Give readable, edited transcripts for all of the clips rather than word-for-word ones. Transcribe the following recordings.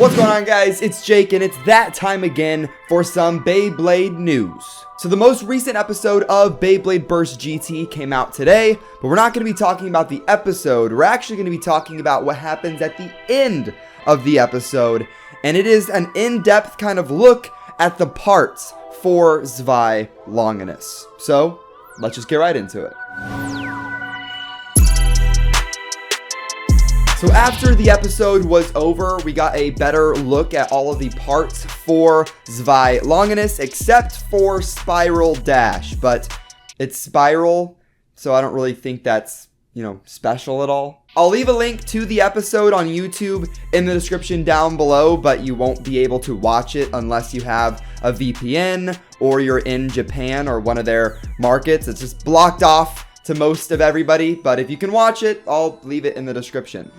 What's going on, guys? It's Jake, and it's that time again for some Beyblade news. So the most recent episode of Beyblade Burst GT came out today, but we're not going to be talking about the episode. We're actually going to be talking about what happens at the end of the episode, and it is an in-depth kind of look at the parts for Zwei Longinus. So let's just get right into it. So after the episode was over, we got a better look at all of the parts for Zwei Longinus, except for Spiral Dash. But it's Spiral, so I don't really think that's, special at all. I'll leave a link to the episode on YouTube in the description down below, but you won't be able to watch it unless you have a VPN or you're in Japan or one of their markets. It's just blocked off to most of everybody, but if you can watch it, I'll leave it in the description.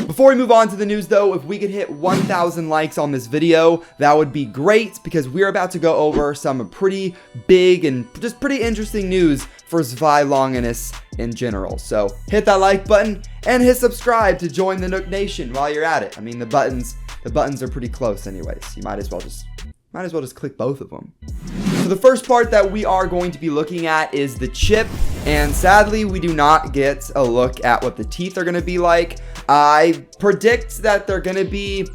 Before we move on to the news though, if we could hit 1,000 likes on this video, that would be great, because we're about to go over some pretty big and just pretty interesting news for Zwei Longinus in general. So hit that like button and hit subscribe to join the Nook Nation while you're at it. I mean, the buttons are pretty close anyways. You might as well just click both of them. So the first part that we are going to be looking at is the chip, and sadly we do not get a look at what the teeth are going to be like. I predict that they're going to be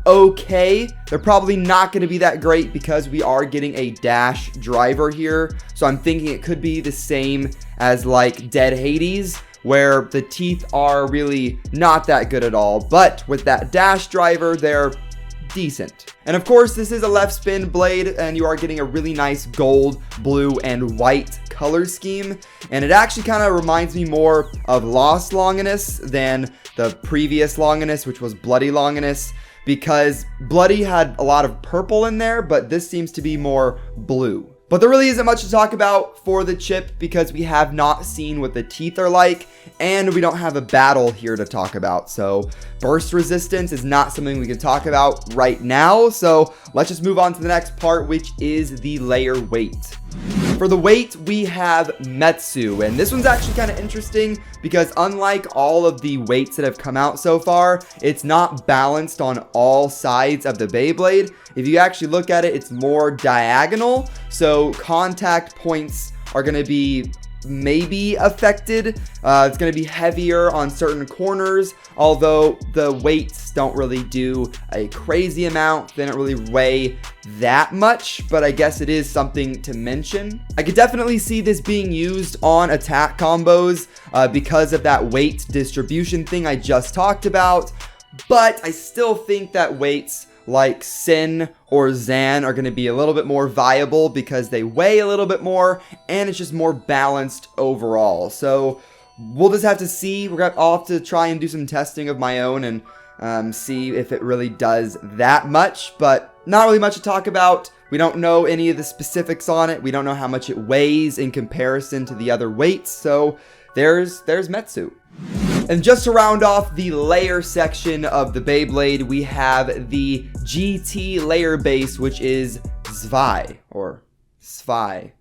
okay. They're probably not going to be that great because we are getting a dash driver here, so I'm thinking it could be the same as like Dead Hades, where the teeth are really not that good at all, but with that dash driver they're decent. And of course, this is a left spin blade, and you are getting a really nice gold, blue, and white color scheme. And it actually kind of reminds me more of Lost Longinus than the previous Longinus, which was Bloody Longinus, because Bloody had a lot of purple in there, but this seems to be more blue. But there really isn't much to talk about for the chip because we have not seen what the teeth are like, and we don't have a battle here to talk about. So burst resistance is not something we can talk about right now. So let's just move on to the next part, which is the layer weight. For the weight, we have Metsu, and this one's actually kind of interesting because unlike all of the weights that have come out so far, it's not balanced on all sides of the Beyblade. If you actually look at it, it's more diagonal, so contact points are going to be maybe affected. It's going to be heavier on certain corners, although the weights don't really do a crazy amount. They don't really weigh that much, but I guess it is something to mention. I could definitely see this being used on attack combos because of that weight distribution thing I just talked about, but I still think that weights like Sin or Zan are going to be a little bit more viable because they weigh a little bit more and it's just more balanced overall. So we'll just have to see. I'll have to try and do some testing of my own and see if it really does that much, but not really much to talk about. We don't know any of the specifics on it. We don't know how much it weighs in comparison to the other weights. So there's Metsu. And just to round off the layer section of the Beyblade, we have the GT layer base, which is Zwei, or Zwei.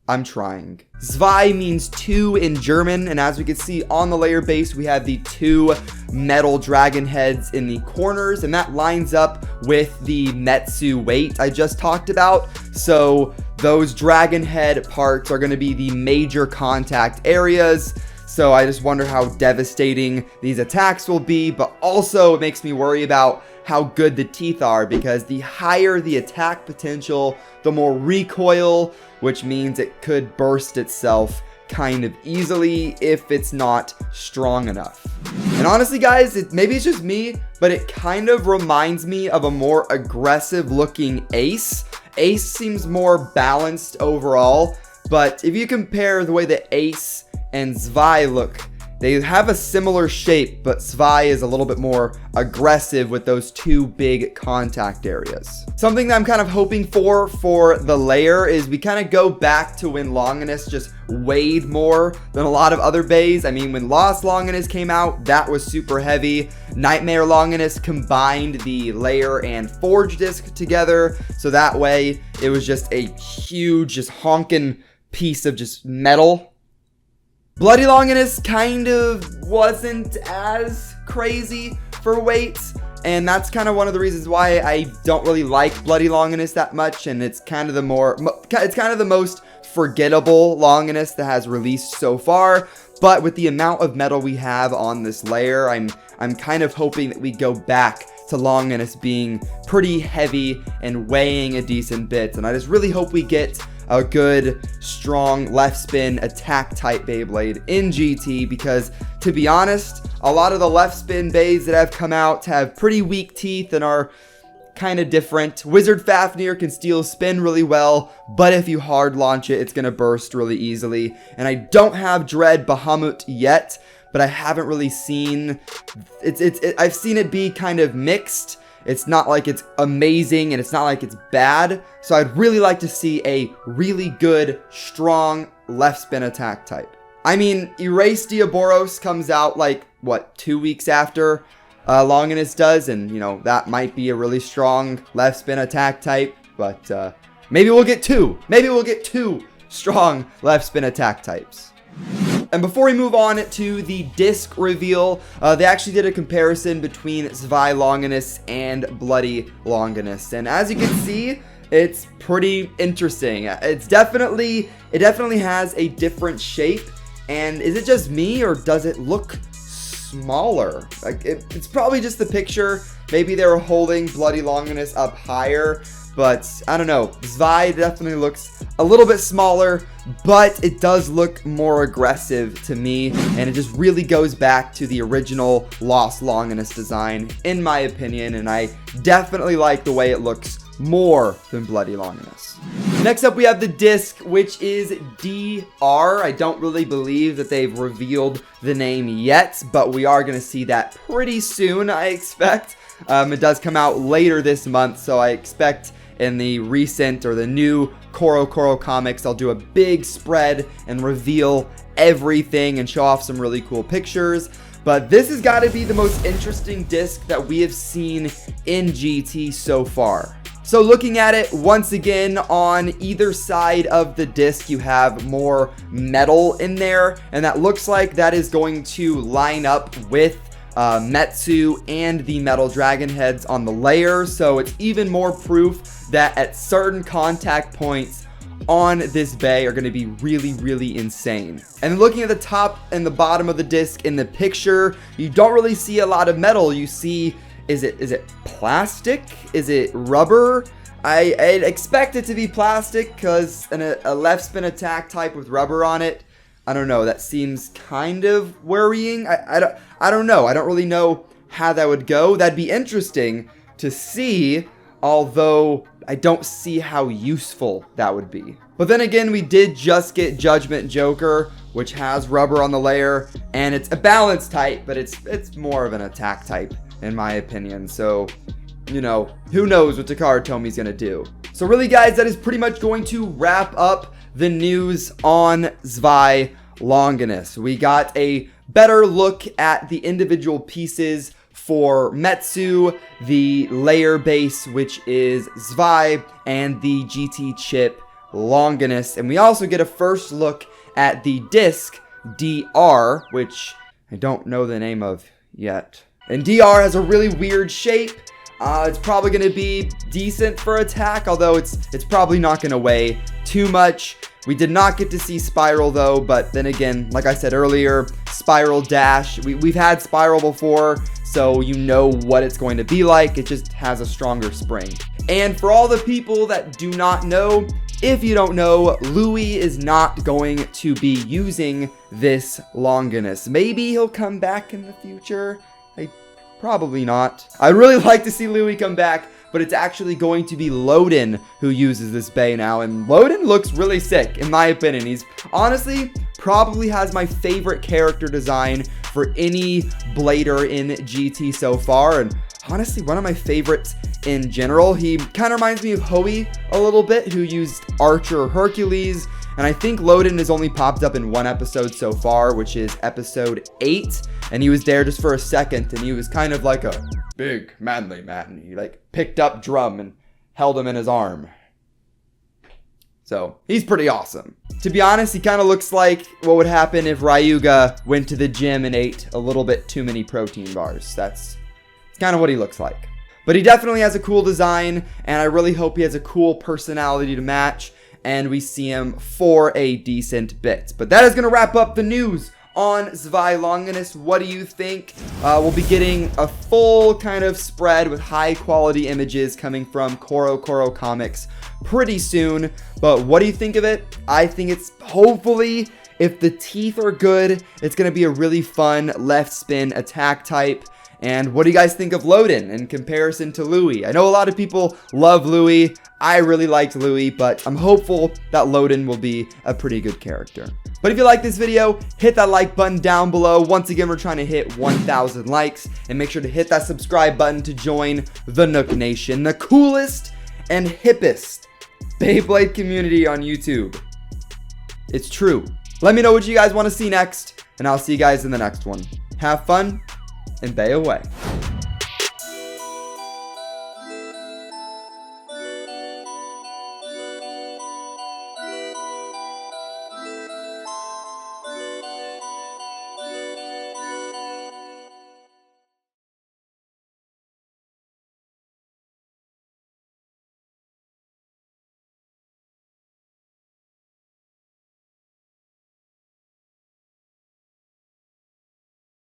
I'm trying. Zwei means two in German, and as we can see on the layer base, we have the two metal dragon heads in the corners, and that lines up with the Metsu weight I just talked about. So those dragon head parts are going to be the major contact areas. So I just wonder how devastating these attacks will be, but also it makes me worry about how good the teeth are, because the higher the attack potential, the more recoil, which means it could burst itself kind of easily if it's not strong enough. And honestly, guys, maybe it's just me, but it kind of reminds me of a more aggressive looking Ace. Ace seems more balanced overall, but if you compare the way that Ace and Zwei look, they have a similar shape, but Zwei is a little bit more aggressive with those two big contact areas. Something that I'm kind of hoping for the layer is we kind of go back to when Longinus just weighed more than a lot of other bays. I mean, when Lost Longinus came out, that was super heavy. Nightmare Longinus combined the layer and forge disc together, so that way it was just a huge, just honking piece of just metal. Bloody Longinus kind of wasn't as crazy for weight. And that's kind of one of the reasons why I don't really like Bloody Longinus that much, and it's kind of the most forgettable Longinus that has released so far. But with the amount of metal we have on this layer, I'm kind of hoping that we go back to Longinus being pretty heavy and weighing a decent bit. And I just really hope we get a good, strong left spin attack type Beyblade in GT, because to be honest, a lot of the left spin bays that have come out have pretty weak teeth and are kind of different. Wizard Fafnir can steal spin really well, but if you hard launch it, it's going to burst really easily. And I don't have Dread Bahamut yet, but I haven't really seen I've seen it be kind of mixed. It's not like it's amazing and it's not like it's bad. So I'd really like to see a really good, strong left spin attack type. I mean, Erase Diaboros comes out like, what, 2 weeks after Longinus does, and you know, that might be a really strong left spin attack type, but maybe we'll get two. Maybe we'll get two strong left spin attack types. And before we move on to the disc reveal, they actually did a comparison between Zwei Longinus and Bloody Longinus, and as you can see, it's pretty interesting. It definitely has a different shape. And is it just me, or does it look smaller? Like it's probably just the picture. Maybe they were holding Bloody Longinus up higher, but I don't know. Zwei definitely looks a little bit smaller, but it does look more aggressive to me, and it just really goes back to the original Lost Longinus design, in my opinion, and I definitely like the way it looks more than Bloody Longinus. Next up, we have the disc, which is DR. I don't really believe that they've revealed the name yet, but we are going to see that pretty soon, I expect. It does come out later this month, so I expect in the recent or the new Koro comics, I'll do a big spread and reveal everything and show off some really cool pictures. But this has got to be the most interesting disc that we have seen in GT so far. So looking at it, once again, on either side of the disc, you have more metal in there, and that looks like that is going to line up with Metsu and the metal dragon heads on the layer, so it's even more proof that at certain contact points on this bay are going to be really, really insane. And looking at the top and the bottom of the disc in the picture, you don't really see a lot of metal. You see, is it plastic? Is it rubber? I'd expect it to be plastic, because a left spin attack type with rubber on it, I don't know, that seems kind of worrying. I don't know. I don't really know how that would go. That'd be interesting to see, although I don't see how useful that would be. But then again, we did just get Judgment Joker, which has rubber on the layer, and it's a balance type, but it's more of an attack type, in my opinion. So, you know, who knows what Takara Tomi's gonna do. So really, guys, that is pretty much going to wrap up the news on Zwei Longinus. We got a better look at the individual pieces for Metsu, the layer base, which is Zwei, and the GT chip Longinus. And we also get a first look at the disc DR, which I don't know the name of yet. And DR has a really weird shape. It's probably going to be decent for attack, although it's probably not going to weigh too much. We did not get to see Spiral though, but then again, like I said earlier, Spiral Dash, we've had Spiral before, so you know what it's going to be like. It just has a stronger spring. And for all the people that do not know, if you don't know, Louis is not going to be using this Longinus. Maybe he'll come back in the future. Probably not. I'd really like to see Louis come back, but it's actually going to be Loden who uses this bay now, and Loden looks really sick, in my opinion. He's honestly probably has my favorite character design for any blader in GT so far, and honestly one of my favorites in general. He kind of reminds me of Hoey a little bit, who used Archer Hercules, and I think Loden has only popped up in one episode so far, which is episode 8, and he was there just for a second, and he was kind of like a big, manly man. He like picked up Drum and held him in his arm. So, he's pretty awesome. To be honest, he kind of looks like what would happen if Ryuga went to the gym and ate a little bit too many protein bars. That's kind of what he looks like. But he definitely has a cool design, and I really hope he has a cool personality to match, and we see him for a decent bit. But that is going to wrap up the news on Zwei Longinus. What do you think? We'll be getting a full kind of spread with high quality images coming from Koro Comics pretty soon. But what do you think of it? I think it's, hopefully, if the teeth are good, it's going to be a really fun left spin attack type. And what do you guys think of Loden in comparison to Louis? I know a lot of people love Louis. I really liked Louis, but I'm hopeful that Loden will be a pretty good character. But if you like this video, hit that like button down below. Once again, we're trying to hit 1,000 likes. And make sure to hit that subscribe button to join the Nook Nation, the coolest and hippest Beyblade community on YouTube. It's true. Let me know what you guys want to see next, and I'll see you guys in the next one. Have fun, and bay away.